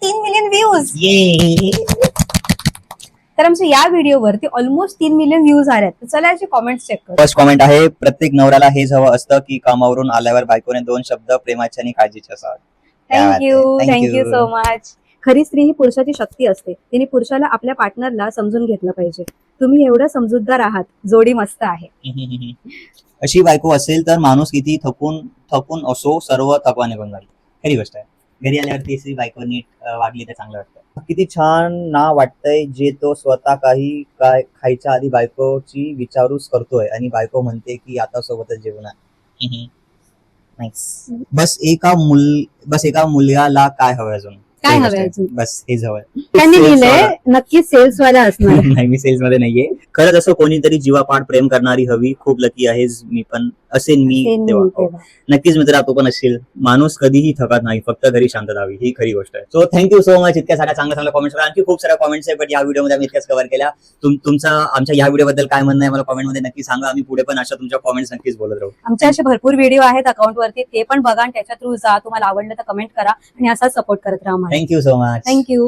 3 million views. ये तर आमच्या या व्हिडिओवरती ऑलमोस्ट 3 मिलियन व्ह्यूज आले आहेत. चला याचे कॉमेंट्स चेक करू. फर्स्ट कॉमेंट आहे, प्रत्येक नवऱ्याला हेच हवं असतं की कामावरून आल्यावर बायकोने 2 शब्द प्रेमाचे आणि काळजीचे असावे. Thank you so much. खरी स्त्री ही पुरुषाची शक्ती असते. तिने पुरुषाला आपल्या पार्टनरला समजून घेतलं पाहिजे. तुम्ही एवढं समजूतदार आहात, जोडी मस्त आहे. अशी बायको असेल तर माणूस किती थकून असो सर्व थकवा निघून जाईल. खरी गोष्ट आहे. घरी आल्यावरती अशी बायको नीट वागली तर चांगलं वाटतं. किती छान ना वाटतंय जे तो स्वतः काय खायच्या आधी बायकोची विचारूच करतोय आणि बायको म्हणते की आता सोबतच जेवणार. नाईस. बस एका मुलगाला काय हवं अजून? काय हवंय अजून? बस हेच हवंय. त्यांनी लिहिलंय नक्की सेल्स वाला असणार. नाही, मी सेल्स मध्ये नाहीये. खरंच असं कोणीतरी जीवापाड प्रेम करणारी हवी. खूप लकी आहेस. मी पण असेन मी तेव्हा. नक्कीच मित्र, तू पण असशील. माणूस कधीही थकत नाही, फक्त घरी शांतता हवी. ही खरी गोष्ट आहे. So thank you so much. इतक्या साऱ्या चांगल्या कॉमेंट्स. आणखी खूप साऱ्या कॉमेंट्स आहे, बट या व्हिडिओमध्ये आम्ही इतक्याच कव्हर केल्या. तुमचा आमच्या या व्हिडिओबद्दल काय म्हणणं आहे मला कॉमेंटमध्ये नक्की सांगा. आम्ही पुढे पण अशा तुमच्या कॉमेंट्स नक्कीच बोलत राहू. आमचे असे भरपूर व्हिडिओ आहेत अकाउंटवरती, ते पण बघा आणि त्याच्या थ्रू जा. तुम्हाला आवडलं तर कमेंट करा आणि असा सपोर्ट करत राहा. Thank you so much. थँक्यू.